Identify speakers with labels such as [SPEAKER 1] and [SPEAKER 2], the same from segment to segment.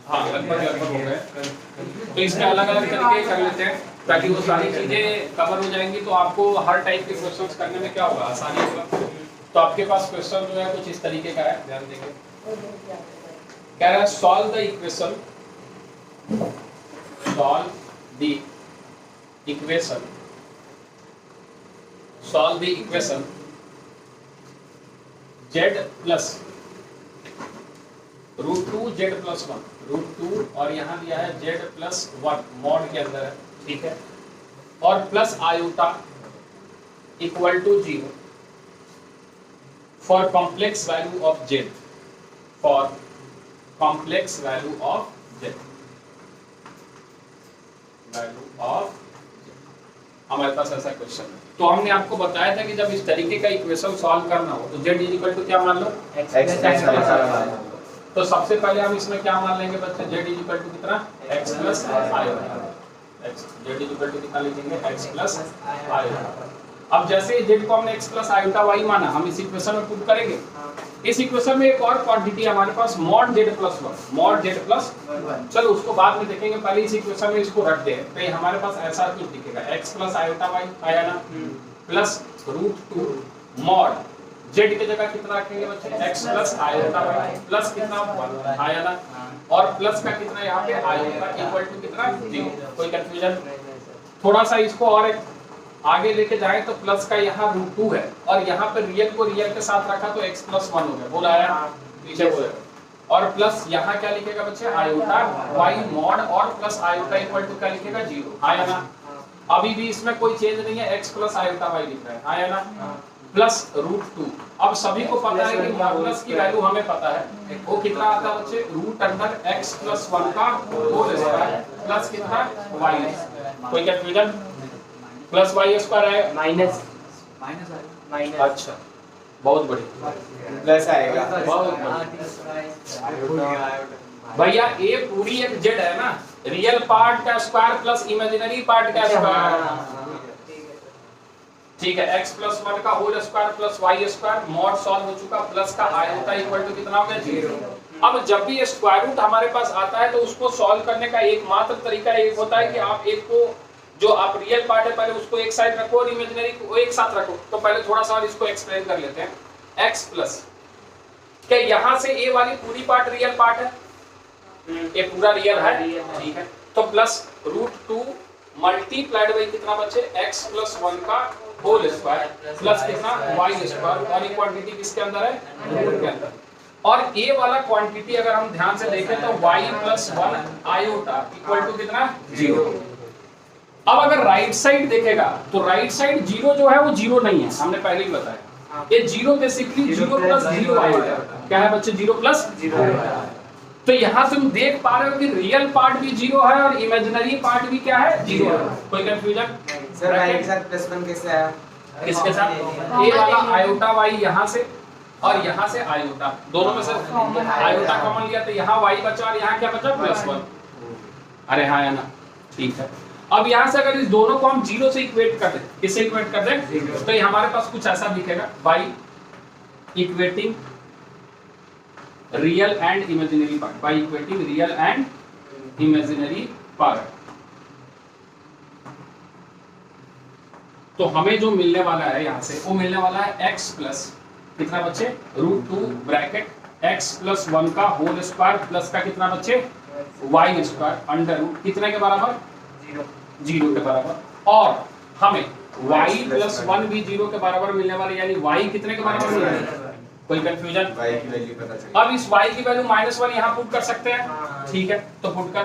[SPEAKER 1] हाँ लगभग हो गए। तो इसमें अलग अलग तरीके कर लेते हैं ताकि वो सारी चीजें कवर हो जाएंगी, तो आपको हर टाइप के क्वेश्चंस करने में क्या होगा, आसानी होगा। तो आपके पास क्वेश्चन जो है कुछ इस तरीके का है, ध्यान देंगे। कह रहा है solve the equation, solve the equation, solve the equation z plus √2z+1, √2 और यहाँ दिया है z+1 मॉड के अंदर है, ठीक है, और plus iota equal to 0 for complex value of z, for complex value of z, value of हमारे पास ऐसा क्वेश्चन है। तो हमने आपको बताया था कि जब इस तरीके का इक्वेशन सॉल्व करना हो तो z इक्वल टू क्या मान लो, x। तो सबसे पहले हम इसमें क्या मान लेंगे बच्चे, z इक्वल टू कितना, x plus iota, z equal to कितना लिखेंगे, x प्लस आयोटा। अब जैसे z को हमने x प्लस आयोटा y माना, हम इस इक्वेशन में पुट करेंगे। इस इक्वेशन में एक और क्वांटिटी हमारे पास मॉड z+1, मॉड z+1, चलो उसको बाद में देखेंगे, पहले इस इक्वेशन में इसको रख दे। तो ये हमारे पास ऐसा कुछ दिखेगा, x प्लस आयोटा y आया ना, प्लस √2 मॉड z की जगह कितना रखेंगे बच्चे, x plus iota y plus कितना 1 आया ना, और प्लस का कितना यहाँ पे आयोटा इक्वल टू कितना 0। कोई कंफ्यूजन? थोड़ा सा इसको और एक आगे लेके जाए तो प्लस का यहाँ √2 है और यहाँ पे रियल को रियल के साथ रखा तो x+1 हो गया, बोला आया पीछे बोले, और प्लस यहाँ क्या लिखेगा बच्चे, आयोटा y मॉड और प्लस आयोटा इक्वल टू क्या लिखेगा 0, आया ना। अभी भी इसमें कोई चेंज नहीं है, x प्लस आयोटा y लिख रहा है, आया ना, प्लस √2। अब सभी को पता है कि मॉडुलस की वैल्यू हमें पता है, वो कितना आता है बच्चे, √x+1 का होल स्क्वायर प्लस कितना y। कोई कंफ्यूजन? प्लस y स्क्वायर है माइनस, अच्छा बहुत बढ़िया,
[SPEAKER 2] प्लस आएगा,
[SPEAKER 1] बहुत बढ़िया भैया। ये पूरी एक z है ना, रियल पार्ट का स्क्वायर प्लस इमेजिनरी पार्ट का स्क्वायर, ठीक है, x+1 का whole square plus y square, mod solve हो चुका, प्लस का आयोटा इक्वल टू कितना हो गया 0। अब जब भी स्क्वायर रूट हमारे पास आता है तो उसको सॉल्व करने का एकमात्र तरीका एक होता है कि आप एक को, जो आप रियल पार्ट है पहले उसको एक साइड रखो और इमेजिनरी को एक साथ रखो। तो पहले थोड़ा सा और इसको एक्सप्लेन कर लेते हैं। x प्लस, क्या यहाँ से a वाली पूरी पार्ट रियल पार्ट है, ये पूरा रियल है, ठीक है, तो प्लस √2 मल्टीप्लाइड बाई कितना बच्चे, x+1 का होल स्क्वायर प्लस कितना y स्क्वायर, और ये क्वांटिटी किसके अंदर है, रूट के अंदर। और a वाला क्वांटिटी अगर हम ध्यान से देखें तो y+1 आयोटा इक्वल टू कितना 0। अब अगर राइट साइड देखेगा तो राइट साइड 0 जो है वो 0 नहीं है, हमने पहले ही बताया, ये 0 बेसिकली 0 प्लस 0 आएगा, क्या है बच्चे 0 प्लस 0। तो यहाँ से हम देख पा रहे हो कि रियल पार्ट भी 0 है और इमेजिनरी पार्ट भी क्या है 0 है। कोई कंफ्यूजन?
[SPEAKER 2] सर राइट साइड +1 कैसे आया,
[SPEAKER 1] किसके साथ, a वाला आयोटा y यहाँ से और यहाँ से आयोटा, दोनों में से आयोटा कॉमन लिया तो यहाँ y बचा और यहाँ क्या बचा +1। अरे हाँ है ना, ठीक है। अब यहाँ से अगर इस दोनों को हम 0 से इक्वेट कर दें, किससे इक्वेट कर दें, तो ये हमारे पास कुछ ऐसा दिखेगा, by equating real and imaginary part, by equating real and imaginary part. तो हमें जो मिलने वाला है यहाँ से वो मिलने वाला है x प्लस कितना बच्चे, √2 ब्रैकेट x+1 का होल स्क्वायर प्लस का कितना बच्चे y स्क्वायर अंडर रूट कितने के बराबर 0 के बराबर, और हमें y+1 भी 0 के बराबर मिलने वाले, यानी y कितने के बराबर मिल रहा है। कोई कंफ्यूजन?
[SPEAKER 2] y की वैल्यू पता चली।
[SPEAKER 1] अब इस y की वैल्यू -1 यहाँ पुट कर सकते हैं, ठीक है, तो पुट कर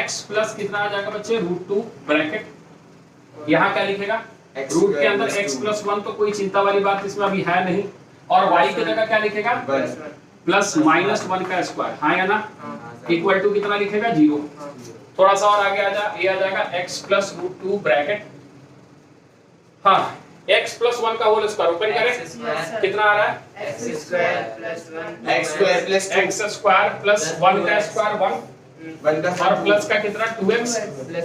[SPEAKER 1] x प्लस कितना आ जाएगा बच्चे √2 ब्रैकेट, यहाँ क्या लिखेगा, रूट के अंदर x+1, तो कोई चिंता वाली बात इसमें अभी है नहीं, और y की जगह क्या लिखेगा प्लस -1 का स्क्वायर, हाँ या ना, इक्वल टू कितना लिखेगा 0। थोड़ा सा और आगे आ जा, ये आ जाएगा x प्लस √2 ब्रैकेट, हाँ x+1 का होल स्क्वायर ओपन करें, कितना आ रहा है
[SPEAKER 2] x स्क्वायर प्लस
[SPEAKER 1] 1 का स्क्वायर 1 और प्लस का कितना 2x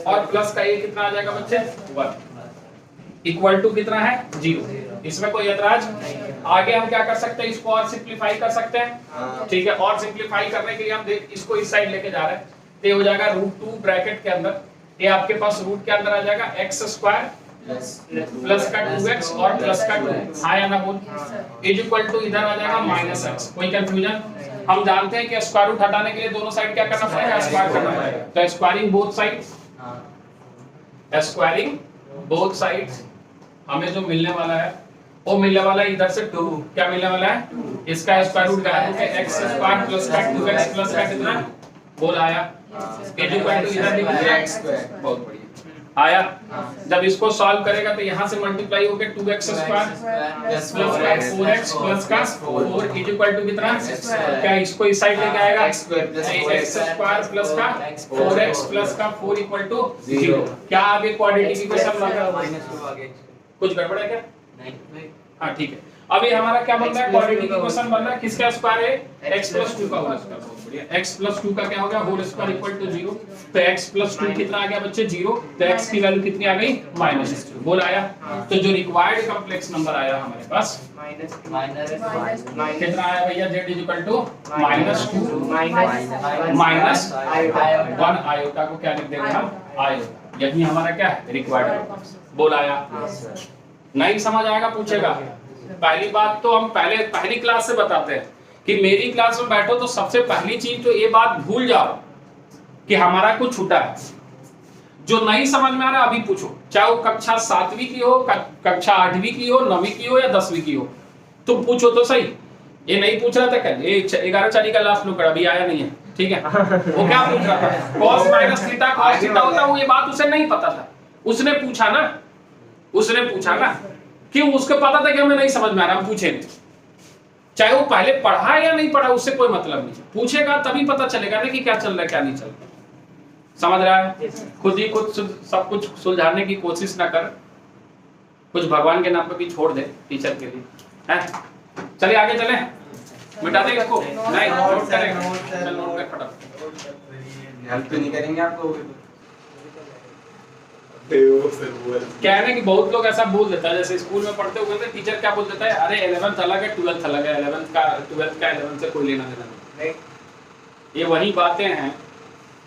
[SPEAKER 1] और प्लस का ये कितना आ जाएगा बच्चे 1। इक्वल टू कितना है 0। इसमें कोई ऐतराज आगे हम क्या कर सकते हैं, इसको और सिंप्लीफाई कर सकते हैं। ठीक है, और सिंप्लीफाई करने के लिए हम देख इसको इस साइड लेके जा रहे हैं, तो ये हो जाएगा √2 ब्रैकेट के अंदर, ये आपके पास रूट के अंदर आ जाएगा x² प्लस का 2x और प्लस का 2, हाँ या ना बोल, इज इक्वल टू इधर आ जाएगा -x। कोई कंफ्यूजन? हम जानते हैं कि स्क्वायर रूट हटाने के लिए दोनों साइड क्या करना पड़ेगा, स्क्वायर करना पड़ेगा। तो squaring both sides, squaring both sides हमें जो मिलने वाला है वो मिलने वाला है इधर से 2, क्या मिलने वाला है, इसका स्क्वायर रूट क्या है, x² प्लस का 2x प्लस का कितना बोल आया, इज इक्वल टू इधर लिख दिया x²। बहुत बढ़िया आया। जब इसको सॉल्व करेगा तो यहाँ से मल्टीप्लाई होके 2x² प्लस 4x प्लस का 4 इज इक्वल टू कितना, क्या इसको इस साइड लेके आएगा, x² प्लस का 4x प्लस का 4 इक्वल टू 0। क्या आगे क्वाड्रेटिक इक्वेशन बन रहा है, कुछ गड़बड़ है क्या? नहीं। हाँ ठीक है, अभी हमारा क्या बन रहा है, क्वाड्रेटिक इक्वेशन बन रहा है, किसका स्क्वायर है, x + 2 का होल स्क्वायर। बहुत बढ़िया, x + 2 का क्या हो गया, होल स्क्वायर इक्वल टू 0। तो x + 2 कितना आ गया बच्चे, 0। तो x की वैल्यू कितनी आ गई, -2 बोल आया। तो जो रिक्वायर्ड कॉम्प्लेक्स नंबर आया हमारे पास कितना आया भैया, z = -2 -1 आयोटा को क्या लिख देंगे हम, आयोटा। यही हमारा क्या है, रिक्वायर्ड बोल आया। नहीं समझ आएगा पूछेगा। पहली बात तो हम पहली क्लास से बताते हैं कि मेरी क्लास में बैठो तो सबसे पहली चीज तो ये बात भूल जाओ कि हमारा कुछ छूटा है। जो नहीं समझ में आ रहा अभी पूछो, चाहे वो कक्षा 7वीं की हो, कक्षा 8वीं की हो, 9वीं की हो या 10वीं की हो, तुम पूछो तो सही। ये नहीं पूछ रहा था कल, ये 11 का लास्ट लोग अभी आया नहीं है, ठीक है। वो क्या पूछ रहा था, cos - थीटा cos थीटा होता है, वो ये बात उसे नहीं पता था। उसने पूछा ना कि उसको पता था कि हमें नहीं समझ में आ रहा, हम पूछे नहीं। चाहे वो पहले पढ़ा या नहीं पढ़ा, उससे कोई मतलब नहीं, पूछेगा तभी पता चलेगा ना कि क्या चल रहा है क्या नहीं चल रहा। समझ रहा है? खुद ही कुछ सब कुछ सुलझाने की कोशिश ना कर, कुछ भगवान के नाम पे भी छोड़ दे टीचर के लिए, हैं? चलिए आगे चले, मिटा दे इसको, नहीं नोट करेंगे, चल नोट कर फटाफट।
[SPEAKER 2] हेल्प तो नहीं करेंगे आपको,
[SPEAKER 1] क्या है ना कि बहुत लोग ऐसा बोल देता है, जैसे स्कूल में पढ़ते हुए थे, टीचर क्या बोल देता है, अरे 11th अलग है 12th अलग है, 11th का 11th से कोई लेना देना नहीं। ये वही बातें हैं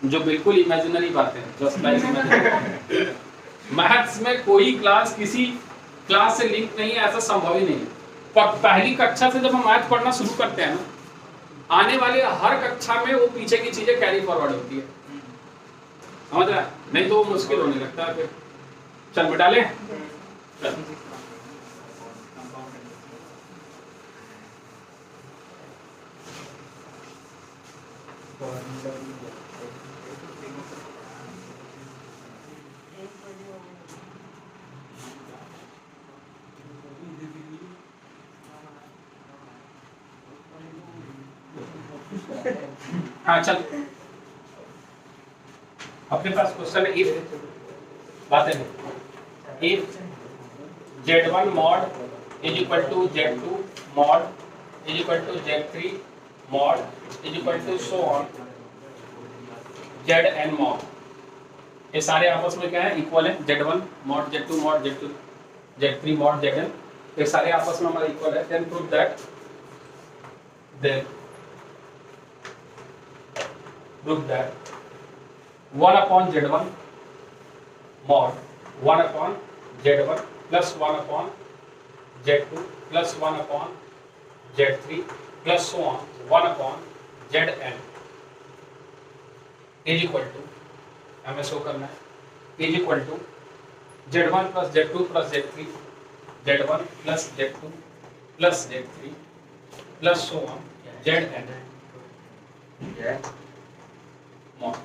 [SPEAKER 1] जो बिल्कुल इमेजिनरी बातें हैं, जस्ट लाइक इमेजिनरी। मैथ्स में कोई क्लास किसी क्लास से लिंक नहीं है, ऐसा संभव ही नहीं है। पर पहली कक्षा से जब हम मैथ पढ़ना शुरू करते हैं ना, आने वाले हर कक्षा में वो पीछे की चीजें कैरी फॉरवर्ड होती है, समझ रहा है? नहीं तो वो मुश्किल होने लगता है फिर। चल मिटा ले, चल। हाँ चल, अपने पास क्वेश्चन है, इफ बातें नहीं, if z1 mod is equal to z2 mod is equal to z3 mod is equal to so on zn mod, ये सारे आपस में क्या है, इक्वल है। z1 mod z2 mod z2 z3 mod zn, ये सारे आपस में हमारे इक्वल है। then prove that prove that 1 upon z1 mod 1 upon z1 plus 1 upon z2 plus 1 upon z3 plus so on 1 upon zn is equal to, हमें show करना है, is equal to z1 plus z2 plus z3 z1 plus z2 plus z3 plus so on zn mod।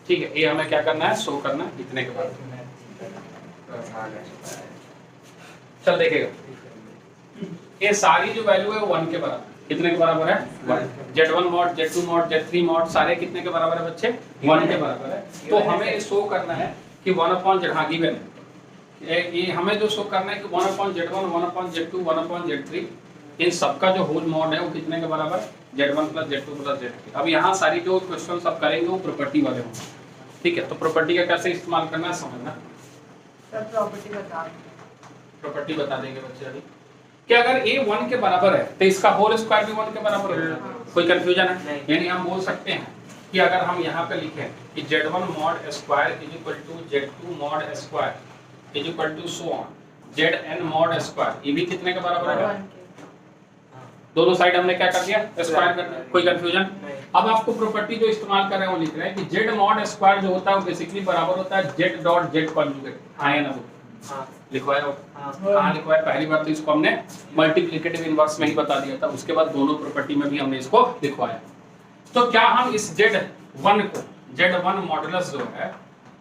[SPEAKER 1] ठीक है, ये हमें क्या करना है, शो करना है इतने के बाद। चल देखेगा, ये सारी जो वैल्यू है 1 के बराबर, कितने के बराबर है, 1। z1 mod z2 mod z3 mod सारे कितने के बराबर है बच्चे, 1 के बराबर है। तो हमें शो करना है कि 1 upon z, हाँ गिवन है, ये हमें जो शो करना है कि 1 upon z1 1 upon z2 1 upon z3, इन सबका जो होल मॉड है वो कितने के बराबर है, z1 plus z2 plus z3। अब यहाँ सारी जो क्वेश्चन सब करेंगे वो प्रॉपर्टी वाले होंगे, ठीक है। तो प्रॉपर्टी का कैसे इस्तेमाल करना है समझना।
[SPEAKER 3] सर प्रॉपर्टी बता दो।
[SPEAKER 1] प्रॉपर्टी बता देंगे बच्चे अभी कि अगर a 1 के बराबर है तो इसका होल स्क्वायर भी 1 के बराबर होगा। कोई कंफ्यूजन है? यानी हम बोल सकते हैं कि अगर हम यहाँ पे लिखें कि z1 mod square is equal to z2 mod square is equal to so on zn mod square, ये भी कितने के बराबर है?
[SPEAKER 3] 1 के।
[SPEAKER 1] दोनों साइड हमने क्या कर दिया? स्क्वायर कर दिया। कोई कंफ्यूजन? अब आपको प्रॉपर्टी जो इस्तेमाल कर रहे हैं वो लिख रहे हैं कि z mod स्क्वायर जो होता है वो बेसिकली बराबर होता है z डॉट z कॉन्जुगेट। हाँ या ना?
[SPEAKER 2] हाँ
[SPEAKER 1] लिखवाया हो?
[SPEAKER 2] हाँ
[SPEAKER 1] कहाँ लिखवाया? पहली बार तो इसको हमने मल्टीप्लिकेटिव इनवर्स में ही बता दिया था, उसके बाद दोनों प्रॉपर्टी में भी हमने इसको लिखवाया। तो क्या हम इस z1 को z1 मॉडुलस जो है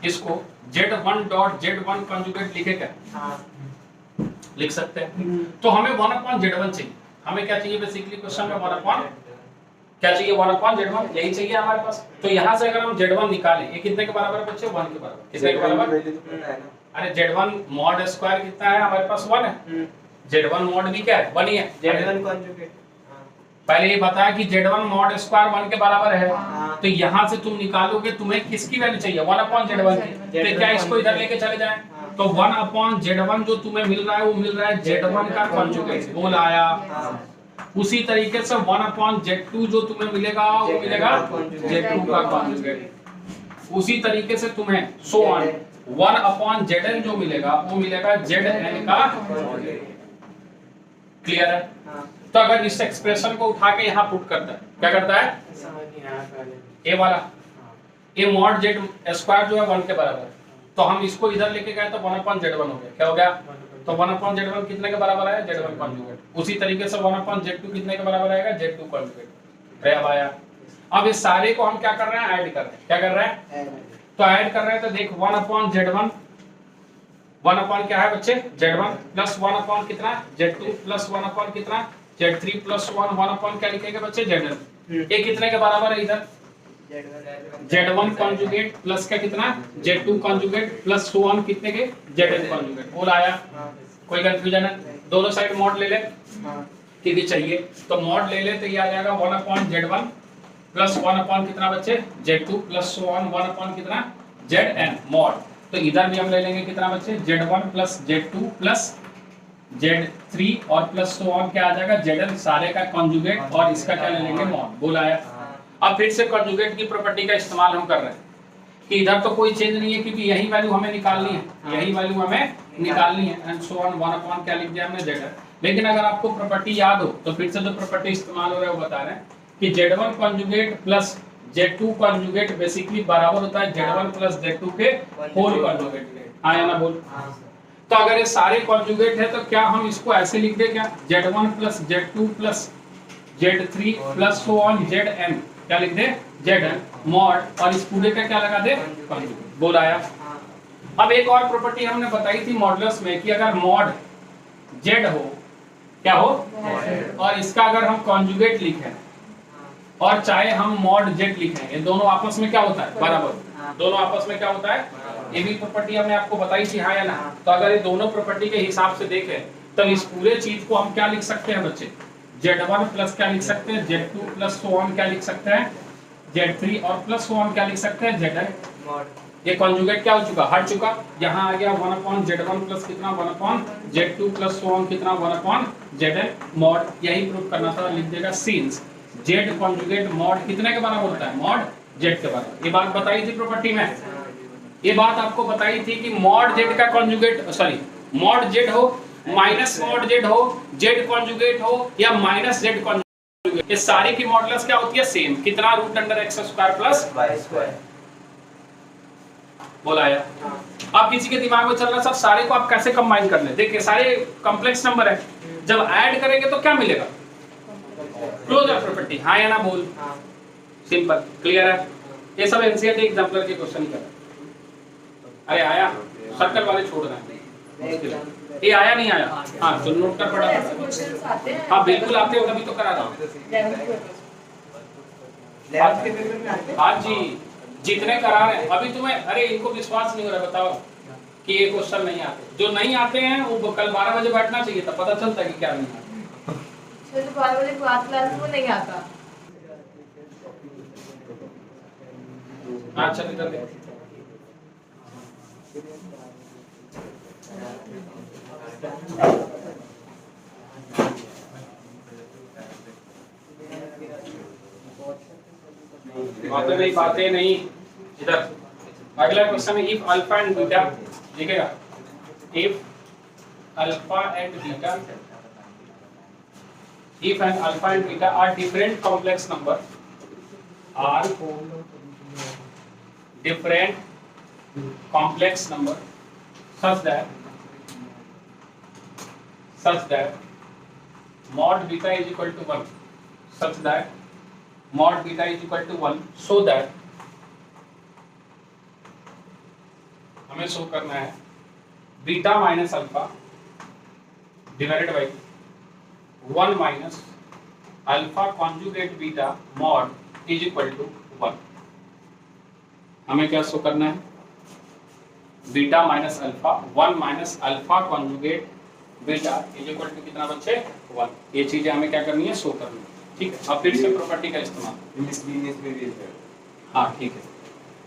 [SPEAKER 1] इसको z1 डॉट z1 कॉन्जुगेट लिखे क्या?
[SPEAKER 2] हाँ
[SPEAKER 1] लिख सकते हैं। तो हमें 1/z1 चाहिए। हमें क्या चाहिए बेसिकली क्वेश्चन में? 1/, क्या चाहिए? 1/z1, यही चाहिए हमारे पास। तो यहाँ से अगर हम z1 निकालें, ये कितने के बराबर है बच्चे? 1 के बराबर। कितने के बराबर? अरे z1 मॉड स्क्वायर कितना है हमारे पास? 1 है। z1 मॉड भी क्या है? 1 ही है।
[SPEAKER 2] z1 conjugate.
[SPEAKER 1] पहले ये बताया कि z1 मॉड स्क्वायर 1 के बराबर है।
[SPEAKER 2] हाँ।
[SPEAKER 1] तो यहाँ से तुम निकालोगे, तुम्हें किसकी वैल्यू चाहिए? 1/z1 की। तो क्या इसको इधर लेके चले जाएं? तो 1/z1 जो तुम्हें मिल रहा है वो मिल रहा है z1 का कॉन्जुगेट। बोल आया? उसी तरीके से 1/z2 जो तुम्हें मिलेगा वो मिलेगा z2 का कॉन्जुगेट। उसी तरीके से तुम्हें सो ऑन 1/zn जो मिलेगा वो मिलेगा zn का कॉन्जुगेट। क्लियर है? तो अगर इस एक्सप्रेशन को उठा के यहाँ पुट करता है, क्या करता है? ए वाला ए मॉड जेड स्क्वायर जो है 1 के बराबर है, तो हम इसको इधर लेके गए तो 1/z1 हो गया। क्या हो गया? तो 1/z1 कितने के बराबर है? z1 conjugate. उसी तरीके से 1/z2 कितने के बराबर आएगा? z2 conjugate. अब आया। अब इस सारे को हम क्या कर रहे हैं? ऐड कर रहे हैं। क्या कर रहे हैं? तो ऐड कर रहे हैं। तो देख 1/z1 1/ क्या है बच्चे? z1 प्लस 1/ कितना? z2 प्लस 1/ कितना? z3 प्लस 1 क्या लिखेंगे बच्चे? zn। ये कितने के बराबर है इधर? z1 कॉन्जुगेट प्लस का कितना? z2 conjugate plus so on कितने के? zn conjugate. बोल आया? कोई कंफ्यूजन है? दोनों साइड मॉड ले ले क्योंकि चाहिए, तो मॉड ले ले तो ये आ जाएगा 1/z1 प्लस 1/ कितना बच्चे? z2 प्लस सो ऑन 1/ कितना? zn mod. तो इधर भी हम ले लेंगे कितना बच्चे? z1 plus z2 plus z3 और प्लस सो ऑन क्या आ जाएगा? zn सारे का कॉन्जुगेट और इसका क्या ले लेंगे? मॉड। बोल आया? अब फिर से कॉन्जुगेट की प्रॉपर्टी का इस्तेमाल हम कर रहे हैं कि इधर तो कोई चेंज नहीं है क्योंकि यही वैल्यू हमें निकालनी है, यही वैल्यू हमें निकालनी है एंड सो ऑन 1/ क्या लिख दिया हमने? zn। लेकिन अगर आपको प्रॉपर्टी याद हो तो फिर से जो प्रॉपर्टी इस्तेमाल हो रहा है वो बता रहे हैं कि z1 conjugate plus z2 conjugate basically बराबर होता है z1 प्लस z2 के होल कॉन्जुगेट के। हाँ या ना? बोल। तो अगर ये सारे कॉन्जुगेट है तो क्या हम इसको ऐसे लिख दे? क्या z1 plus z2 plus z3 plus so on zn क्या लिख दे? zn मॉड और इस पूरे का क्या लगा दे? कॉन्जुगेट। बोल आया? अब एक और प्रॉपर्टी हमने बताई थी मॉडुलस में कि अगर मॉड z हो, क्या हो? और इसका अगर हम कॉन्जुगेट लिखें और चाहे हम मॉड z लिखें, ये दोनों आपस में क्या होता है? बराबर। दोनों आपस में क्या होता है? ये भी प्रॉपर्टी हमने आपको बताई थी। हाँ या ना? तो अगर ये दोनों प्रॉपर्टी के हिसाब से देखें तो इस पूरे चीज को हम क्या लिख सकते हैं बच्चे? z1 प्लस क्या लिख सकते हैं? z2 प्लस सो ऑन क्या लिख सकते हैं? z3 और प्लस सो ऑन क्या लिख सकते हैं? zn। ये कॉन्जुगेट क्या हो चुका? हट चुका। यहाँ आ गया 1/z1 प्लस कितना? 1/z2 प्लस सो ऑन कितना? 1/zn mod. यही प्रूव करना था। लिख देगा सिंस z कॉन्जुगेट मॉड कितने के बराबर होता है? मॉड z के बराबर। ये बात बताई थी प्रॉपर्टी में। ये बात आपको बताई थी कि मॉड z का कॉन्जुगेट सॉरी मॉड z हो माइनस मॉड z हो z कॉन्जुगेट हो या माइनस z कॉन्जुगेट, ये सारी की मॉडुलस क्या होती है? सेम। कितना? √x² plus
[SPEAKER 2] y²।
[SPEAKER 1] बोला आया? आप किसी के दिमाग में चल रहा सब सारे को आप कैसे कंबाइन कर ले? देखिए सारे कॉम्प्लेक्स नंबर है, जब ऐड करेंगे तो क्या मिलेगा? Closure property. हाँ या ना? बोल। सिंपल। क्लियर है? ये सब एनसीईआरटी एग्जाम्पलर के क्वेश्चन कर। अरे आया? सर्कल वाले छोड़ रहे हैं। ये आया नहीं आया? हाँ तो नोट कर पड़ा।
[SPEAKER 3] क्वेश्चंस आते हैं।
[SPEAKER 1] हाँ बिल्कुल आते हो, तभी तो करा रहा हूँ।
[SPEAKER 2] 11th के पेपर में आते हैं?
[SPEAKER 1] हाँ जी, जितने करा रहे हैं अभी तुम्हें। अरे इनको विश्वास नहीं हो रहा, बताओ कि ये क्वेश्चन नहीं आते। जो नहीं आते हैं वो कल 12 बजे बैठना चाहिए था, पता चलता कि क्या नहीं आता।
[SPEAKER 3] तो 12 बजे क्लास में नहीं आता।
[SPEAKER 1] अच्छा निकल गए। बातें नहीं। इधर अगला क्वेश्चन है इफ अल्फा एंड बीटा, लिखेगा if alpha and beta, if an alpha and beta are different complex number, are different complex number such that mod beta is equal to 1, such that mod beta is equal to 1, so that हमें show करना है beta minus alpha divided by 1 minus alpha conjugate beta mod is equal to 1। हमें क्या show करना है? Beta minus alpha 1 minus alpha conjugate beta is equal to कितना बच्चे 1। ये चीजें हमें क्या करनी है? शो करनी है। ठीक है, अब फिर से प्रॉपर्टी का इस्तेमाल। हाँ ठीक है,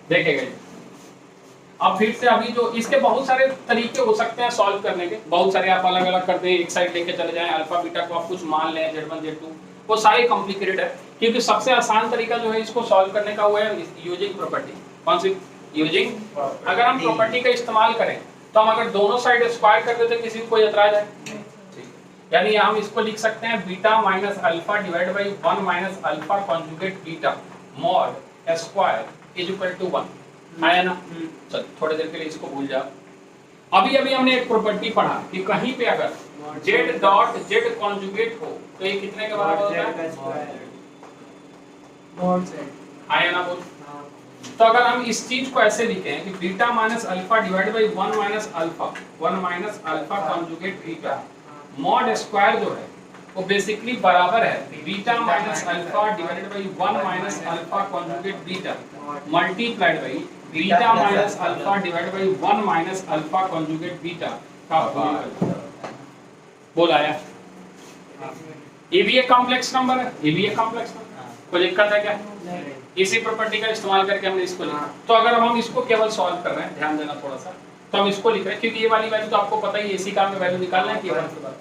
[SPEAKER 1] देखेगा अब फिर से अभी जो इसके बहुत सारे तरीके हो सकते हैं सॉल्व करने के, बहुत सारे आप अलग अलग करते हैं, एक साइड लेके चले जाएं अल्फा बीटा को आप कुछ मान लें Z1 Z2, वो सारे कॉम्प्लिकेटेड है, क्योंकि सबसे आसान तरीका जो है इसको सॉल्व करने का वो है यूजिंग प्रॉपर्टी। कौन सी? यूजिंग। अगर हम प्रॉपर्टी का इस्तेमाल करें तो हम अगर दोनों साइड स्क्वायर कर देते किसी को कोई एतराज है? यानी हम इसको लिख सकते हैं beta minus alpha divide by 1 minus alpha conjugate beta mod square is equal to 1। आया ना? चल थोड़ी देर के लिए इसको भूल जाओ। अभी अभी हमने एक प्रॉपर्टी पढ़ा कि कहीं पे अगर z डॉट z कॉन्जुगेट हो तो ये कितने के बराबर होता है? आया ना बोल? तो अगर हम इस चीज को ऐसे लिखें कि beta minus alpha divide by 1 minus alpha conjugate beta mod square जो है वो बेसिकली बराबर है beta minus alpha divided by 1 minus alpha conjugate beta multiplied by beta minus alpha divided by 1 minus alpha conjugate beta का whole. बोल आया? ये भी एक कॉम्प्लेक्स नंबर है, ये भी एक कॉम्प्लेक्स नंबर, कोई दिक्कत है क्या? इसी प्रॉपर्टी का इस्तेमाल करके हमने इसको लिखा। तो अगर हम इसको केवल सॉल्व कर रहे हैं, ध्यान देना थोड़ा सा, तो हम इसको लिख रहे हैं क्योंकि ये वाली वैल्यू तो आपको पता ही है, इसी का हमें वैल्यू निकालना है केवल।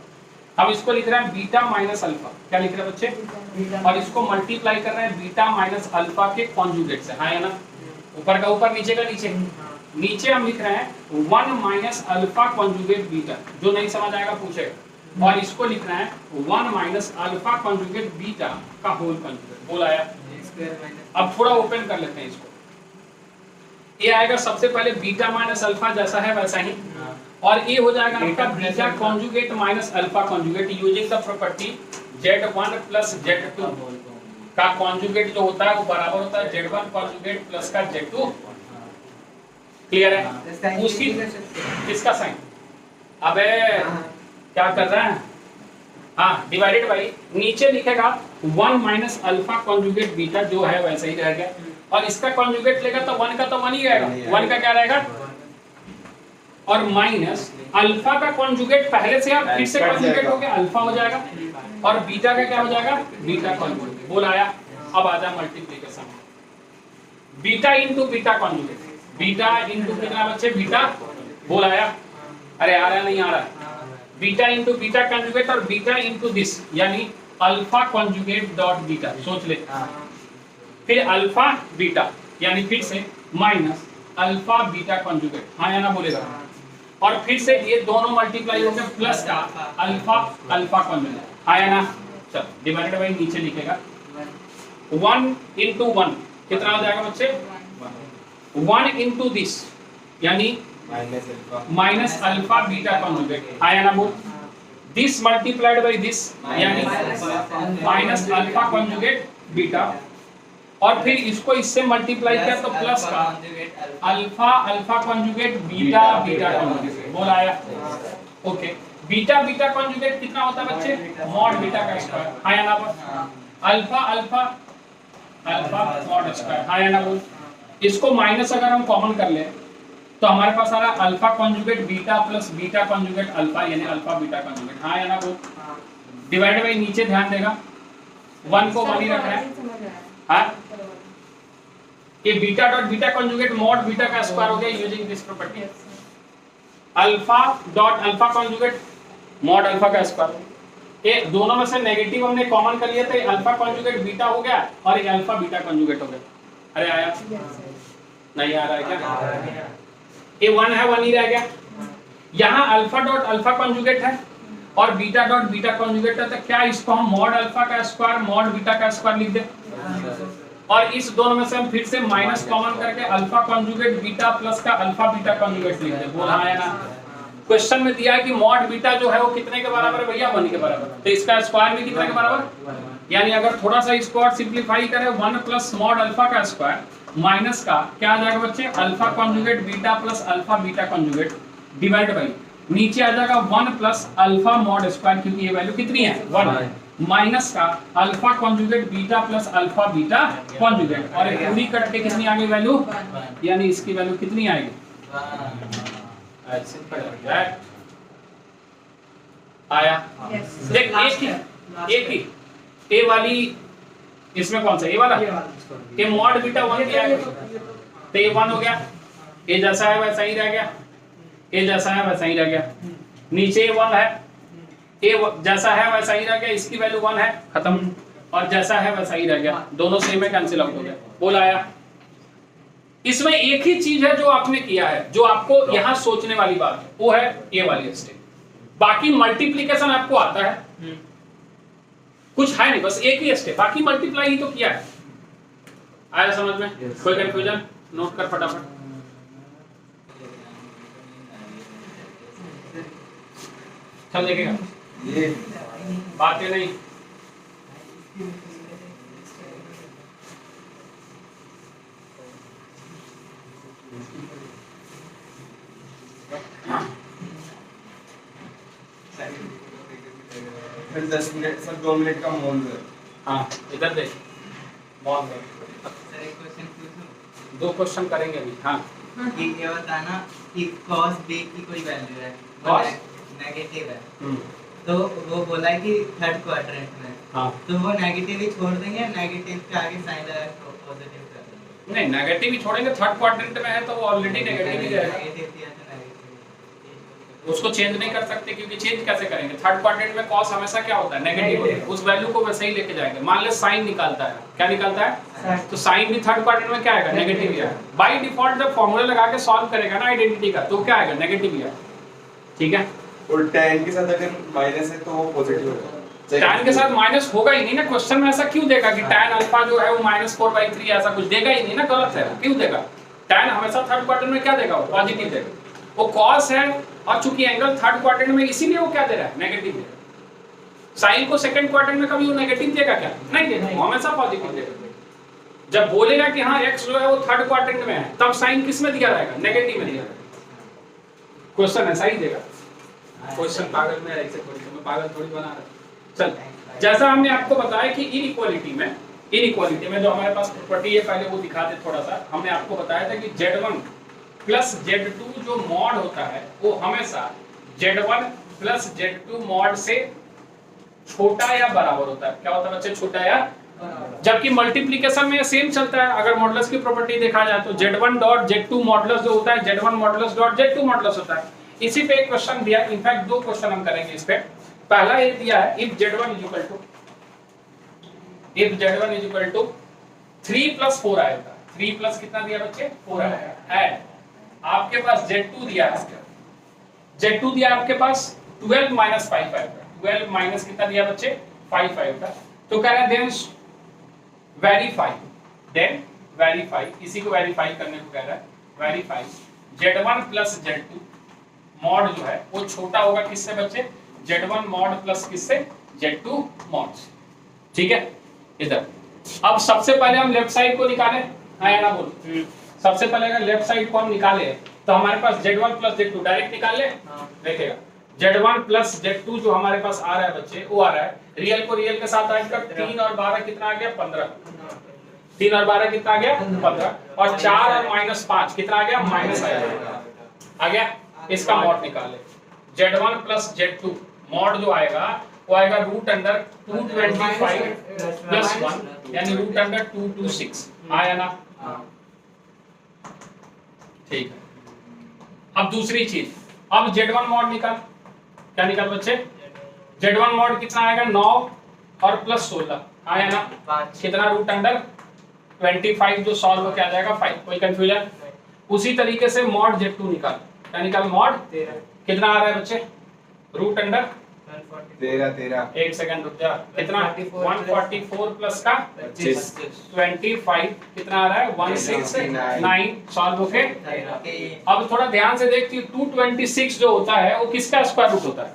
[SPEAKER 1] हम इसको लिख रहे हैं बीटा माइनस अल्फा, क्या लिख रहे हैं बच्चे? और इसको मल्टीप्लाई कर रहे हैं बीटा माइनस अल्फा के कॉन्जुगेट से। हाँ है ना? ऊपर का ऊपर, नीचे का नीचे। नीचे हम लिख रहे हैं 1 माइनस अल्फा कॉन्जुगेट बीटा, जो नहीं समझ आएगा पूछेगा। और इसको लिख रहे हैं 1 माइनस अल्फा कॉन्जुगेट बीटा का होल कॉन्जुगेट। बोल आया? अब थोड़ा ओपन कर लेते हैं इसको। ये आएगा सबसे पहले बीटा माइनस अल्फा जैसा है वैसा ही, और ये हो जाएगा आपका beta conjugate minus alpha conjugate using the property Z1 plus Z2 का कॉन्जुगेट जो होता है वो बराबर होता है Z1 कॉन्जुगेट प्लस का Z2। क्लियर है? उसकी किसका साइन? अबे क्या कर रहे हैं? हाँ, डिवाइडेड बाई नीचे लिखेगा 1 माइनस अल्फा कॉन्जुगेट बीटा जो है वैसे ही रहेगा, और इसका कॉन्जुगेट लेगा तो 1 का तो 1 ही रहेगा, 1 का क्या रहेगा? और माइनस अल्फा का कॉन्जुगेट पहले से आप फिर से कॉन्जुगेट हो गया अल्फा हो जाएगा, और बीटा का क्या हो जाएगा? Beta conjugate. बोल आया? अब आ जा multiplication, beta into beta conjugate, beta into कितना बच्चे? बीटा। बोल आया? अरे आ रहा नहीं आ रहा? बीटा इनटू बीटा कॉन्जुगेट और बीटा इनटू दिस यानी अल्फा कॉन्जुगेट डॉट बीटा, सोच ले। फिर अल्फा बीटा यानी फिर से माइनस अल्फा बीटा कॉन्जुगेट। हाँ या ना बोलेगा? और फिर से ये दोनों मल्टीप्लाई होकर प्लस का अल्फा अल्फा कॉन्जुगेट। हाँ या ना? चल डिवाइडेड बाई नीचे लिखेगा 1 into 1 कितना हो जाएगा बच्चे? 1 into दिस यानी माइनस अल्फा बीटा कॉन्जुगेट। आया ना बोल? दिस मल्टीप्लाइड बाई दिस यानी माइनस अल्फा कॉन्जुगेट बीटा, और फिर इसको इससे मल्टीप्लाई किया तो प्लस का alpha alpha conjugate beta beta conjugate. बोल आया? ओके, बीटा बीटा कॉन्जुगेट कितना होता है बच्चे? मॉड बीटा का स्क्वायर। आया ना बोल? Alpha alpha alpha mod square. आया ना बोल? इसको माइनस अगर हम कॉमन कर ले तो हमारे पास आ रहा alpha conjugate beta plus beta conjugate alpha यानी अल्फा बीटा कॉन्जुगेट। हाँ या ना बोल? डिवाइड बाई नीचे ध्यान देगा 1 को 1 ही रखना है। हाँ, ये beta dot beta conjugate mod beta का स्क्वायर हो गया using this property. Alpha dot alpha conjugate mod alpha का स्क्वायर, ये दोनों में से नेगेटिव हमने कॉमन कर लिया तो अल्फा कॉन्जुगेट बीटा हो गया और एक अल्फा बीटा कॉन्जुगेट हो गया। अरे आया नहीं आ रहा है क्या? ये 1 है 1 ही रह गया। यहाँ अल्फा डॉट अल्फा कॉन्जुगेट है और बीटा डॉट बीटा कॉन्जुगेट है, तो क्या इसको हम मॉड अल्फा का स्क्वायर मॉड बीटा का स्क्वायर लिख दें और इस दोनों में से हम फिर से माइनस कॉमन करके अल्फा कॉन्जुगेट बीटा प्लस का अल्फा बीटा कॉन्जुगेट लिख दें। बोला है ना? क्वेश्चन में दिया है कि मॉड बीटा जो है वो कितने के बराबर है भैया? 1 के बराबर, तो इसका स्क्वायर भी कितने के बराबर? यानी अगर थोड़ा सा इसको और सिंपलीफाई करें 1 प्लस मॉड अल्फा का स्क्वायर माइनस का क्या आ जाएगा बच्चे? Alpha conjugate beta plus alpha beta conjugate divide by नीचे आ जाएगा 1 प्लस अल्फा मॉड स्क्वायर, क्योंकि ये वैल्यू कितनी है 1 माइनस का alpha conjugate beta plus alpha beta conjugate और पूरी करके कितनी आ गई वैल्यू? यानी इसकी वैल्यू कितनी आएगी? आया? देख एक ही ए वाली इसमें कौन सा? ए वाला ये मॉड बीटा 1 दिया है तो ये 1 हो गया। ए जैसा है वैसा ही रह गया, ए जैसा है वैसा ही रह गया। नीचे 1 है, ए जैसा है वैसा ही रह गया, इसकी वैल्यू 1 है, खत्म। और जैसा है वैसा ही रह गया, दोनों सेम है, कैंसिल आउट हो गया। बोल आया? इसमें एक ही चीज है जो आपने किया है, जो आपको यहाँ सोचने वाली बात है, वो है ए वाली स्टेप। बाकी मल्टीप्लीकेशन आपको आता है, कुछ है नहीं, बस एक ही स्टेप, बाकी मल्टीप्लाई ही तो किया है। आया समझ में? कोई कंफ्यूजन? नोट कर फटाफट। चल देखेगा
[SPEAKER 2] ये
[SPEAKER 1] बातें नहीं।
[SPEAKER 2] फिर 10 मिनट सर 2 मिनट का मौन है।
[SPEAKER 1] हाँ इधर देख, मौन है।
[SPEAKER 4] सर एक क्वेश्चन पूछूं?
[SPEAKER 1] 2 क्वेश्चन करेंगे अभी। हाँ
[SPEAKER 4] ये बताना कि cos b की कोई वैल्यू है,
[SPEAKER 1] Cos?
[SPEAKER 4] नेगेटिव है, तो वो बोला है कि थर्ड क्वाड्रेंट में,
[SPEAKER 1] हाँ
[SPEAKER 4] तो वो नेगेटिव ही छोड़ देंगे या नेगेटिव के आगे साइन लगा के पॉजिटिव कर देंगे?
[SPEAKER 1] नहीं, नेगेटिव ही छोड़ेंगे। थर्ड क्वाड्रेंट में है तो वो ऑलरेडी नेगेटिव ही रहेगा,
[SPEAKER 4] नेगेटिव दिया तो नेगेटिव।
[SPEAKER 1] उसको चेंज नहीं कर सकते, क्योंकि चेंज कैसे करेंगे? थर्ड क्वाड्रेंट में कॉस हमेशा क्या होता है? नेगेटिव होता है। उस वैल्यू को वैसे ही लेके जाएंगे। मान ले साइन निकालता है, क्या निकालता है? तो साइन भी थर्ड क्वाड्रेंट में क्या आएगा? नेगेटिव ही आएगा। बाय डिफॉल्ट जब फॉर्मूला लगा के सॉल्व करेगा ना आइडेंटिटी का, तो क्या आएगा? नेगेटिव ही आएगा। ठीक है,
[SPEAKER 2] और tan के साथ अगर माइनस है तो वो पॉजिटिव होगा।
[SPEAKER 1] tan के साथ माइनस होगा ही नहीं ना। क्वेश्चन में ऐसा क्यों देगा कि tan अल्फा जो है वो -4/3 ऐसा कुछ देगा ही नहीं ना, गलत है। क्यों देगा? tan हमेशा थर्ड क्वाड्रेंट में क्या देगा? वो पॉजिटिव देगा। वो cos है और चूंकि एंगल थर्ड क्वाड्रेंट में, इसीलिए वो क्या दे रहा है? नेगेटिव दे रहा है। साइन को सेकंड क्वाड्रेंट में कभी वो नेगेटिव देगा क्या? नहीं देगा, वो हमेशा पॉजिटिव देगा। जब बोलेगा कि हाँ x जो है वो थर्ड क्वाड्रेंट में है, तब साइन किस में दिया रहेगा? नेगेटिव में दिया रहेगा। क्वेश्चन ऐसा ही देगा। क्वेश्चन पागल में ऐसे क्वेश्चन में पागल थोड़ी बना रहा है। चल, जैसा हमने आपको बताया कि इनइक्वालिटी में जो हमारे पास प्रॉपर्टी है, पहले वो दिखा दे थोड़ा सा। हमने आपको बताया था कि Z1 प्लस Z2 जो मॉड होता है वो हमेशा Z1 प्लस Z2 मॉड से छोटा या बराबर होता है। क्या होता है बच्चे? छोटा या, जबकि मल्टीप्लिकेशन में सेम चलता है। अगर मॉडुलस की प्रॉपर्टी देखा जाए तो Z1 डॉट Z2 मॉडुलस जो होता है Z1 modulus dot Z2 modulus होता है। इसी पे एक क्वेश्चन दिया, इनफैक्ट 2 क्वेश्चन हम करेंगे इस पे। पहला ये दिया है if Z1 is equal to 3 plus 4 आएगा। 3 plus कितना दिया बच्चे? 4 आएगा। एंड आपके पास Z2 दिया है, Z2 दिया आपके पास 12 minus 5 आएगा। 12 माइनस कितना दिया बच्चे? 5 आएगा। तो कह रहा है देन वेरीफाई, इसी को वेरीफाई करने को कह रहा है। Verify Z1 plus Z2 mod जो है वो छोटा होगा किससे बच्चे? Z1 मॉड प्लस किससे? Z2 mod. ठीक है, इधर अब सबसे पहले हम लेफ्ट साइड को निकालें। आया ना बोल? सबसे पहले अगर लेफ्ट साइड को हम निकाले तो हमारे पास Z1 प्लस Z2 डायरेक्ट निकाल ले। देखिएगा Z1 प्लस Z2 जो हमारे पास आ रहा है बच्चे, वो आ रहा है रियल को रियल के साथ ऐड कर। 3 और 12 कितना आ गया? 15। 3 और 12 कितना आ गया? 15। और 4 और -5 कितना आ गया? -5 आ गया। इसका मॉड निकाल ले। Z1 प्लस Z2 मॉड जो आएगा वो आएगा √225 प्लस 1 यानी √226। आया ना? ठीक है। अब दूसरी चीज, अब Z1 मॉड निकाल। क्या निकाल बच्चे? Z1 मॉड कितना आएगा 9 और प्लस 16 आया ना,
[SPEAKER 4] 5
[SPEAKER 1] कितना रूट अंडर 25 जो सॉल्व होके आ जाएगा 5, कोई कंफ्यूजन? उसी तरीके से मॉड Z2 निकाल, क्या निकाल मॉड
[SPEAKER 4] 13
[SPEAKER 1] कितना आ रहा है बच्चे रूट अंडर
[SPEAKER 2] 13
[SPEAKER 1] एक सेकंड रुक जा, कितना 144 प्लस का
[SPEAKER 2] 25
[SPEAKER 1] 25 कितना आ रहा है 169 सॉल्व होके। अब थोड़ा ध्यान से देखती 226 जो होता है वो किसका स्क्वायर रूट होता है?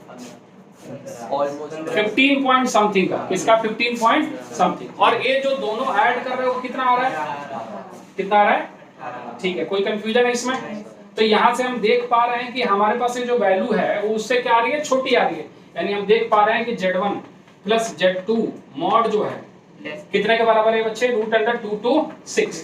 [SPEAKER 4] ऑलमोस्ट
[SPEAKER 1] 15 पॉइंट समथिंग का, किसका 15 पॉइंट समथिंग, और ये जो दोनों ऐड कर रहे हो कितना आ रहा है, कितना आ रहा है? ठीक है, कोई कंफ्यूजन है इसमें? तो यहाँ से हम देख पा रहे हैं कि हमारे पास ये जो वैल्यू है वो उससे क्या आ रही है, छोटी आ रही है, यानी हम देख पा रहे हैं कि Z1 प्लस Z2 मॉड जो है कितने के बराबर है बच्चे, रूट अंडर 2 to 6,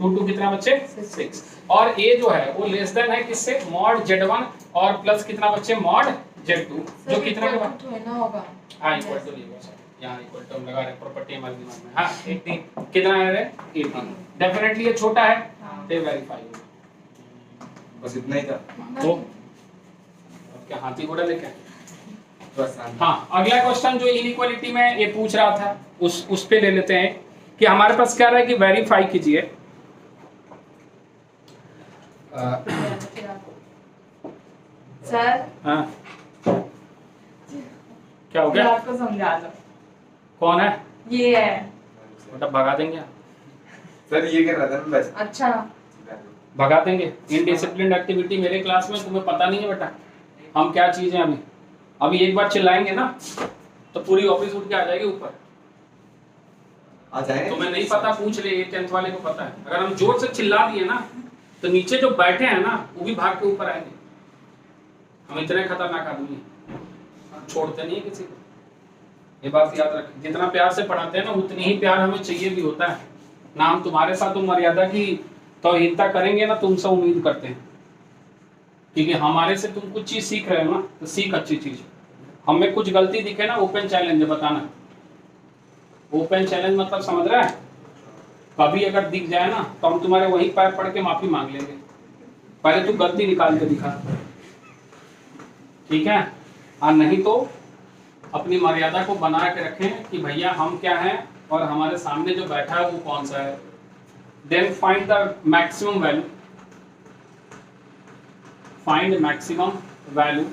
[SPEAKER 1] 2 to कितना बच्चे 6, और ये जो है वो लेस देन है किससे, मॉड Z1 और प्लस कितना बच्चे मॉड Z2 जो कितना के बराबर
[SPEAKER 3] है ना होगा।
[SPEAKER 1] हाँ इक्वल टू लिखो सर, यहाँ इक्वल टू लगा रहे, प्रॉपर्टी हमारे दिमाग में, हाँ 18 कितना है 18, डेफिनेटली ये छोटा है तो वेरीफाई होगा।
[SPEAKER 2] बस इतना ही था।
[SPEAKER 1] तो क्या हाथी घोड़ा लेके आए?
[SPEAKER 2] बस
[SPEAKER 1] हाँ, अगला क्वेश्चन जो इनइक्वालिटी में ये पूछ रहा था उस पे ले लेते हैं कि हमारे पास क्या रहा है कि वेरीफाई कीजिए।
[SPEAKER 3] सर
[SPEAKER 1] हाँ क्या हो गया,
[SPEAKER 3] आपको समझा लो,
[SPEAKER 1] कौन है
[SPEAKER 3] ये है।
[SPEAKER 1] बेटा भगा देंगे,
[SPEAKER 2] सर ये कर रहा था मैं बस।
[SPEAKER 3] अच्छा
[SPEAKER 1] भगा देंगे। इनडिसिप्लिन्ड एक्टिविटी मेरे क्लास में तुम्हें पता नहीं है बेटा हम क्या चीज है। अभी एक बार चिल्लाएंगे ना तो पूरी ऑफिस उठ के आ जाएगी ऊपर।
[SPEAKER 2] आ जाएंगे
[SPEAKER 1] तुम्हें नहीं पता पूछ ले, 10th वाले को पता है। अगर हम जोर से चिल्ला दिए ना तो नीचे जो बैठे हैं ना वो भी भाग के ऊपर आएंगे। हम इतने खतरनाक आदमी हैं, छोड़ते नहीं है किसी को, ये बात याद रखें। जितना प्यार से पढ़ाते हैं ना उतनी ही प्यार हमें चाहिए भी होता है ना। हम तुम्हारे साथ तो मर्यादा की तौहीनता करेंगे ना, तुमसे उम्मीद करते हैं, क्योंकि हमारे से तुम कुछ चीज सीख रहे हो ना, तो सीख अच्छी चीज। हमें कुछ गलती दिखे ना, ओपन चैलेंज है बताना। ओपन चैलेंज मतलब समझ रहा है, कभी अगर दिख जाए ना तो हम तुम्हारे वहीं पैर पड़ के माफी मांग लेंगे। पहले तू गलती निकाल के दिखा, ठीक है? और नहीं तो अपनी मर्यादा को बना के रखें कि भैया हम क्या हैं और हमारे सामने जो बैठा है वो कौन सा है। Then find the maximum value, find maximum value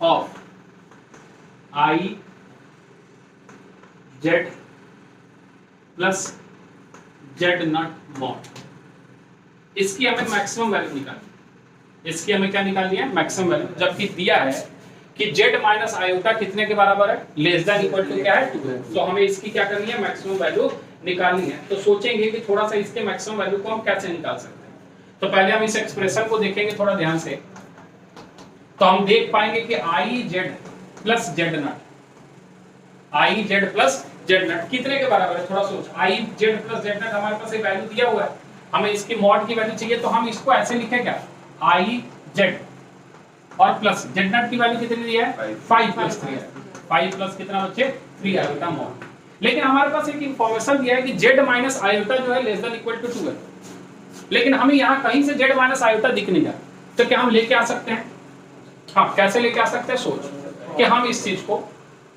[SPEAKER 1] of i z plus z naught mod. इसकी हमें मैक्सिमम वैल्यू निकालनी, इसकी हमें क्या निकालनी है, मैक्सिमम वैल्यू। जबकि दिया है कि जेड माइनस आयोटा कितने के बराबर है, लेस देन इक्वल टू क्या है 2 है। तो हमें इसकी क्या करनी है, मैक्सिमम वैल्यू निकालनी है। तो सोचेंगे कि थोड़ा सा इसके मैक्सिमम वैल्यू को हम कैसे निकाल सकते हैं। तो पहले हम इस एक्सप्रेशन को देखेंगे थोड़ा ध्यान से, तो हम देख पाएंगे कि आई z plus z not, I z plus z not कितने के बराबर है। थोड़ा सोच, आई जेड प्लस जेड नॉट हमारे पास एक वैल्यू दिया हुआ है, हमें इसकी मॉड की वैल्यू चाहिए। तो हम इसको ऐसे लिखे क्या, आई जेड और प्लस जेड नॉट की वैल्यू कितनी दी है 5 प्लस 3 है। 5 प्लस कितना बच्चे 3 आयोटा मॉड। लेकिन हमारे पास एक इंफॉर्मेशन दिया है कि जेड माइनस आयोटा जो है लेस देन इक्वल टू 2 है, लेकिन हमें यहाँ कहीं से जेड माइनस आयोटा दिख नहीं रहा। तो क्या हम लेके आ सकते हैं? हाँ, कैसे लेके आ सकते हैं, सोच कि हम इस चीज को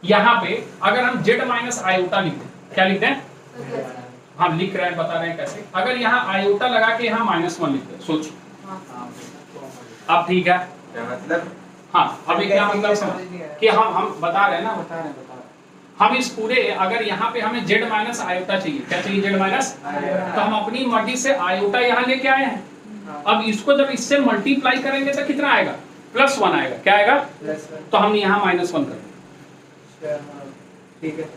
[SPEAKER 1] यहाँ पे अगर हम जेड माइनस आयोटा लिखते हैं, क्या लिखते हैं, हम लिख रहे हैं बता रहे हैं कैसे। अगर यहाँ आयोटा लगा के यहाँ -1 लिखते हैं, सोच अब ठीक है।
[SPEAKER 2] क्या मतलब,
[SPEAKER 1] हाँ अभी क्या मतलब समझ कि हम बता रहे हैं ना, बता रहे हैं हम इस पूरे, अगर यहाँ पे हमें जेड माइनस आयोटा चाहिए, क्या चाहिए, जेड माइनस, तो हम अपनी मर्जी से आयोटा यहाँ लेके आए हैं। अब इसको जब इससे मल्टीप्लाई करेंगे तो कितना आएगा, +1 आएगा। क्या आएगा, तो हम यहाँ -1 करेंगे,
[SPEAKER 4] ठीक है।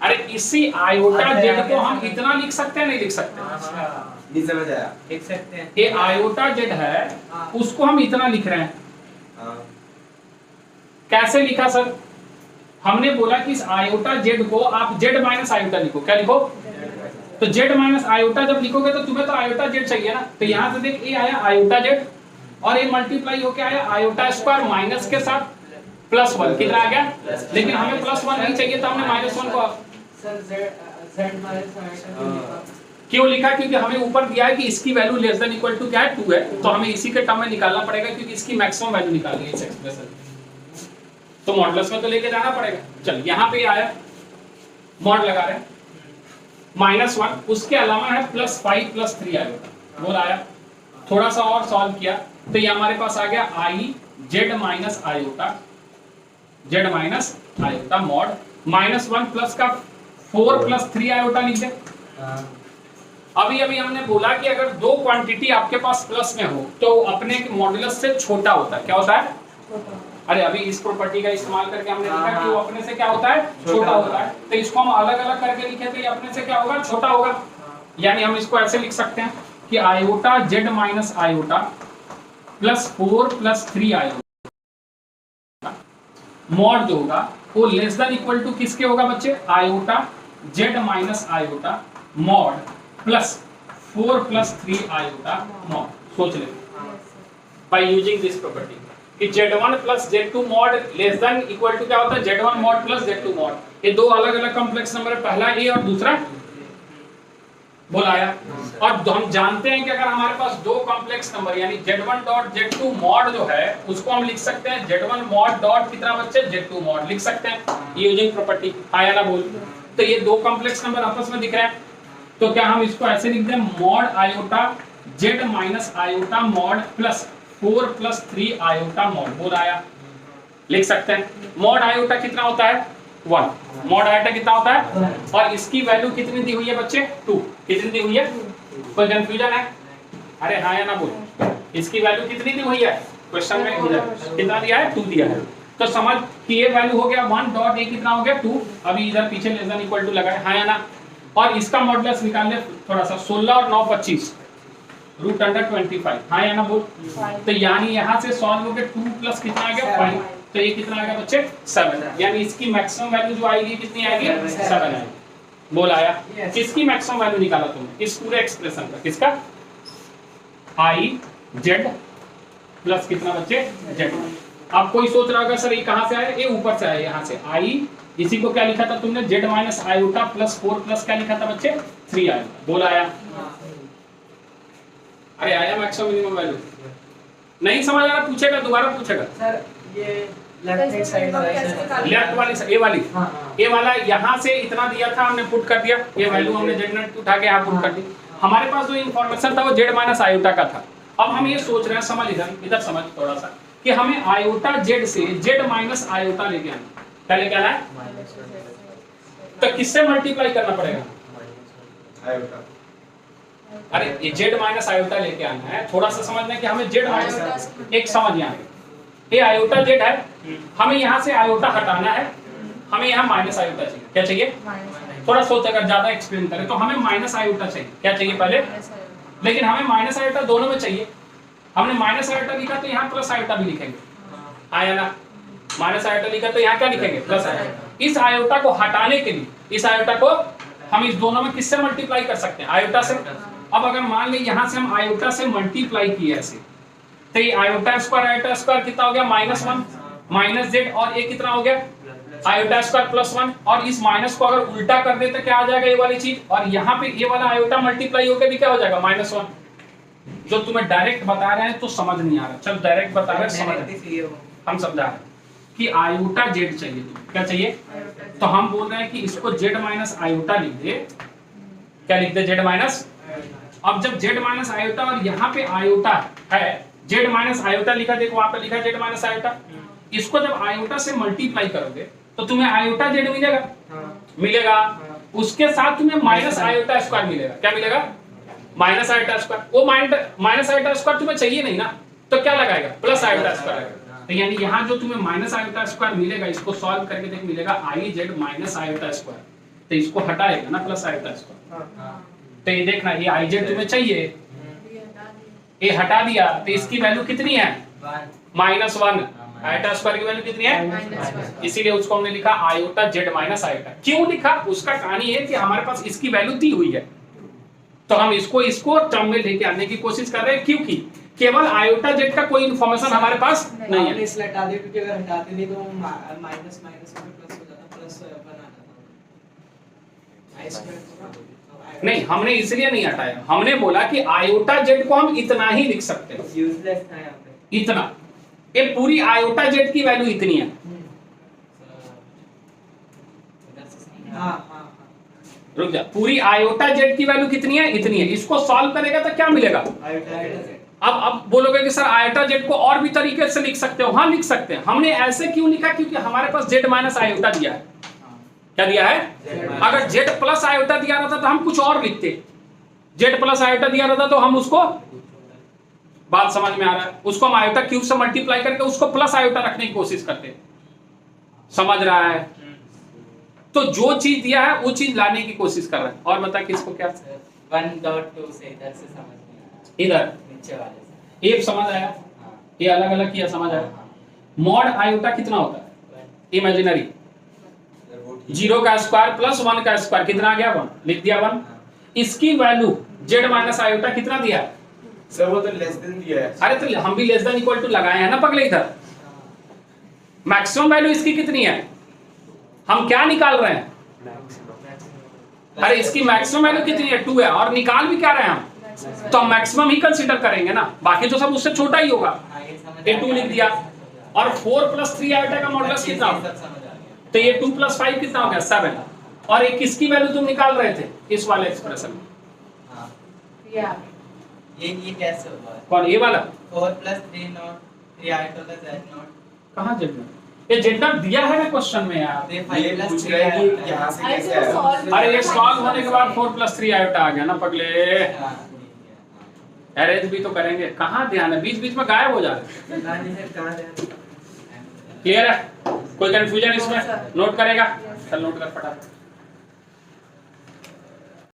[SPEAKER 1] अरे इसी आयोटा जेड को हम इतना लिख सकते हैं, नहीं लिख सकते?
[SPEAKER 2] नहीं समझ आया।
[SPEAKER 4] लिख सकते हैं,
[SPEAKER 1] ये आयोटा जेड है उसको हम इतना लिख रहे हैं।
[SPEAKER 2] हाँ।
[SPEAKER 1] कैसे लिखा सर, हमने बोला कि इस आयोटा जेड को आप जेड माइनस आयोटा लिखो। क्या लिखो, तो जेड माइनस आयोटा जब लिखोगे तो तुम्हें तो आयोटा जेड चाहिए ना। तो यहाँ से देख ये आया आयोटा जेड और ये मल्टीप्लाई होके आया आयोटा स्क्वायर माइनस के साथ +1 कितना आ गया। लेकिन हमें +1 नहीं चाहिए तो हमने -1 को
[SPEAKER 4] सर जेड माइनस आयोटा
[SPEAKER 1] क्यों लिखा, क्योंकि हमें ऊपर दिया है कि इसकी value less than equal to क्या है 2 है। तो हमें इसी के टर्म में निकालना पड़ेगा क्योंकि इसकी मैक्सिमम वैल्यू निकालनी है इस एक्सप्रेशन। तो मॉडुलस में तो लेके जाना पड़ेगा। चल यहाँ पे आया मॉड लगा रहे हैं -1, उसके अलावा है +5 +3 आयोटा, बोल आया। थोड़ा सा और सॉल्व किया तो ये हमारे पास आ गया i z minus iota mod -1 plus का 4 +3 आयोटा लिख दे। अभी हमने बोला कि अगर दो क्वांटिटी आपके पास प्लस में हो तो अपने मॉडुलस से छोटा होता है। क्या होता है? अरे अभी इस प्रॉपर्टी का इस्तेमाल करके हमने लिखा कि वो अपने से क्या होता है? छोटा होता है। तो इसको हम अलग अलग करके लिखे तो ये अपने से क्या होगा? छोटा होगा। यानी हम इसको ऐसे लिख सकते हैं कि iota z minus iota +4 +3 iota mod जो होगा वो लेस देन इक्वल टू किसके होगा बच्चे? Iota z minus iota mod +4 +3 iota mod. सोच ले बाय यूजिंग दिस प्रॉपर्टी कि z1 + z2 mod less than equal to क्या होता है? z1 mod + z2 mod. ये दो अलग अलग कॉम्प्लेक्स नंबर है, पहला a और दूसरा बोलाया। और हम जानते हैं कि अगर हमारे पास दो कॉम्प्लेक्स नंबर यानी z1 डॉट z2 मॉड जो है उसको हम लिख सकते हैं z1 मॉड डॉट कितना बच्चे? z2 मॉड लिख सकते हैं यूजिंग प्रॉपर्टी। आया ना बोल? तो ये दो कॉम्प्लेक्स नंबर आपस में दिख रहे हैं तो क्या हम इसको ऐसे लिख दें mod iota z minus iota mod +4 +3 iota mod. बोल आया? लिख सकते हैं। मॉड आयोटा कितना होता है? 1। मॉड आयोटा कितना होता है? और इसकी वैल्यू कितनी दी हुई है बच्चे? 2। कितनी दी हुई है? कोई कंफ्यूजन है? अरे हाँ या ना बोल। इसकी वैल्यू कितनी दी हुई है? क्वेश्चन में कितना दिया है? 2 दिया है। तो समझ कि ये वैल्यू हो गया 1 डॉट ए कितना हो गया? 2। अभी इधर पीछे लेस देन इक्वल टू लगाए। हाँ या ना? और इसका मॉडुलस निकाल ले थोड़ा सा। 16 और 9 25 √25। हाँ या ना बोल? तो यानी यहाँ से सॉल्व हो गया 2 प्लस कितना आ गया? 5। तो ये कितना आ गया बच्चे? 7। यानी इसकी मैक्सिमम वैल्यू जो आएगी कितनी आएगी? 7 आएगी। बोल आया? किसकी मैक्सिमम वैल्यू निकाला तुमने इस पूरे एक्सप्रेशन का? किसका? i z प्लस कितना बच्चे? z। अब कोई सोच रहा होगा सर ये कहाँ से आया? ये ऊपर से आया यहाँ से। i इसी को क्या लिखा था तुमने? z माइनस आयोटा +4 प्लस क्या लिखा था बच्चे? 3 आयोटा। बोल आया? अरे आया मैक्सिमम मिनिमम वैल्यू? नहीं समझ आ रहा? पूछेगा दोबारा पूछेगा
[SPEAKER 4] सर ये लेफ्ट हैंड साइड
[SPEAKER 1] लेफ्ट वाली ए वाली ए वाला यहाँ से इतना दिया था हमने पुट कर दिया। ये वैल्यू हमने z उठा के यहाँ पुट कर दी। हमारे पास जो इन्फॉर्मेशन था वो z माइनस आयोटा का था। अब हम ये सोच रहे हैं, समझ इधर समझ थोड़ा सा, कि हमें आयोटा z से z माइनस आयोटा लेके आना। क्या लेके आना है? तो किससे मल्टीप्लाई करना पड़ेगा?
[SPEAKER 2] आयोटा।
[SPEAKER 1] अरे ये z माइनस आयोटा लेके आना है। थोड़ा सा समझना कि हमें z माइनस एक समझ यहाँ ये आयोटा z है, हमें यहाँ से आयोटा हटाना है, हमें यहाँ माइनस आयोटा चाहिए। क्या चाहिए? थोड़ा सोच, अगर ज्यादा एक्सप्लेन करें तो हमें माइनस आयोटा चाहिए। क्या चाहिए पहले? लेकिन हमें माइनस आयोटा दोनों में चाहिए। हमने माइनस आयोटा लिखा तो यहाँ प्लस आयोटा भी लिखेंगे। आया ना? माइनस आयोटा लिखा तो यहाँ क्या लिखेंगे? Plus iota. इस आयोटा को हटाने के लिए इस आयोटा को हम इस दोनों में किससे मल्टीप्लाई कर सकते हैं? आयोटा से। अब अगर मान ले यहाँ से हम आयोटा से मल्टीप्लाई किए ऐसे, तो ये आयोटा स्क्वायर कितना हो गया? -1 माइनस z, और ये कितना हो गया? Iota square +1। और इस माइनस को अगर उल्टा कर दे तो क्या आ जाएगा? ये वाली चीज। और यहाँ पे ये वाला आयोटा मल्टीप्लाई होकर भी क्या हो जाएगा? -1। जो तुम्हें डायरेक्ट बता रहे हैं तो समझ नहीं आ रहा। चल डायरेक्ट बता रहे समझ, हम समझा रहे हैं कि आयोटा z चाहिए। क्या चाहिए? तो हम बोल रहे हैं कि इसको z माइनस आयोटा लिख दे। क्या लिख दे? z minus. अब जब z माइनस आयोटा और यहाँ पे आयोटा है, z माइनस आयोटा लिखा, देखो वहां पे लिखा z माइनस आयोटा। इसको जब आयोटा से मल्टीप्लाई करोगे तो तुम्हें आयोटा z मिलेगा। मिलेगा। उसके साथ तुम्हें माइनस आयोटा स्क्वायर मिलेगा। क्या मिलेगा? Minus iota square. वो माइनस आयोटा स्क्वायर तुम्हें चाहिए नहीं ना, तो क्या लगाएगा? Plus iota square. तो यानी यहाँ जो तुम्हें माइनस आयोटा स्क्वायर मिलेगा, इसको सॉल्व करके देख मिलेगा i z minus iota square. तो इसको हटाएगा ना प्लस आयोटा स्क्वायर। तो ये देखना, ये i z तुम्हें चाहिए, ये हटा दिया तो इसकी वैल्यू कितनी है? -1। आयोटा स्क्वायर की वैल्यू कितनी है? इसीलिए उसको हमने लिखा आयोटा z माइनस आयोटा। क्यों लिखा? उसका कहानी है कि हमारे पास इसकी वैल्यू दी हुई है, तो हम इसको टर्म में लेके आने की कोशिश कर रहे हैं, क्योंकि केवल आयोटा z का कोई इन्फॉर्मेशन हमारे पास नहीं है।
[SPEAKER 4] इसलिए हटा दिया क्योंकि अगर हटाते नहीं तो माइनस माइनस में प्लस हो जाता, प्लस बना जाता।
[SPEAKER 1] नहीं, हमने इसलिए नहीं हटाया, हमने बोला कि आयोटा z को हम इतना ही लिख सकते हैं।
[SPEAKER 4] यूजलेस था यहाँ पे
[SPEAKER 1] इतना, ये पूरी आयोटा z की वैल्यू इतनी है। रुक जा, पूरी आयोटा जेड की वैल्यू कितनी है? इतनी है। इसको सॉल्व करेगा तो क्या मिलेगा? अब बोलोगे कि सर आयोटा जेड को और भी तरीके से लिख सकते हो। हाँ लिख सकते हैं। हमने ऐसे क्यों लिखा? क्योंकि हमारे पास जेड माइनस आयोटा दिया है। क्या दिया है? अगर जेड प्लस आयोटा दिया रहता तो हम कुछ और लिखते। जेड प्लस आयोटा दिया रहता तो हम उसको, बात समझ में आ रहा है, उसको हम आयोटा क्यूब से मल्टीप्लाई करके उसको प्लस आयोटा रखने की कोशिश करते। समझ रहा है? तो जो चीज दिया है वो चीज लाने की कोशिश कर रहा है। और बता किसको क्या?
[SPEAKER 4] 1.2 से इधर से समझ में आया,
[SPEAKER 1] इधर
[SPEAKER 4] नीचे वाले से।
[SPEAKER 1] ये समझ आया?
[SPEAKER 4] हाँ,
[SPEAKER 1] ये अलग अलग किया, समझ आया? मॉड आयोटा कितना होता है? इमेजिनरी 0 का स्क्वायर प्लस 1 का स्क्वायर कितना आ गया? 1 लिख दिया 1। इसकी वैल्यू जेड माइनस आयोटा कितना दिया है?
[SPEAKER 2] सर वो तो लेस देन दिया है।
[SPEAKER 1] अरे तो हम भी लेस देन इक्वल टू लगाए हैं ना पगले इधर। मैक्सिमम वैल्यू इसकी कितनी है? हम क्या निकाल रहे हैं? अरे इसकी मैक्सिमम वैल्यू कितनी है? 2 है। और निकाल भी क्या रहे हैं हम? तो हम मैक्सिमम ही कंसीडर करेंगे ना, बाकी तो सब उससे छोटा ही होगा। ये 2 लिख दिया। और 4 + 3 आयोटा का मॉडुलस कितना होगा? तो ये 2 + 5 कितना हो गया? 7। और ये किसकी वैल्यू तुम निकाल रहे थे इस वाले एक्सप्रेशन में?
[SPEAKER 4] हाँ,
[SPEAKER 3] या
[SPEAKER 4] ये कैसे होगा?
[SPEAKER 1] कौन? ये वाला
[SPEAKER 4] 4 + 3 नॉट 3 आयोटा का z नॉट।
[SPEAKER 1] कहाँ जेड में? ये जेड नॉट दिया है ना क्वेश्चन में यार।
[SPEAKER 4] ये
[SPEAKER 2] ये
[SPEAKER 4] 5 +
[SPEAKER 2] पूछ
[SPEAKER 4] 3
[SPEAKER 2] रहा है कि
[SPEAKER 4] आयोटा।
[SPEAKER 2] यहाँ से
[SPEAKER 3] अरे
[SPEAKER 2] कैसे
[SPEAKER 3] तो
[SPEAKER 2] आया?
[SPEAKER 3] solve-
[SPEAKER 1] अरे ये सॉल्व होने के बाद 4 + 3 आयोटा आ गया ना पगले।
[SPEAKER 4] हाँ,
[SPEAKER 1] अरेंज भी तो करेंगे। कहाँ ध्यान है? बीच बीच में गायब हो जा रहे। क्लियर है? कोई कंफ्यूजन इसमें? नोट करेगा? चल नोट कर फटाफट।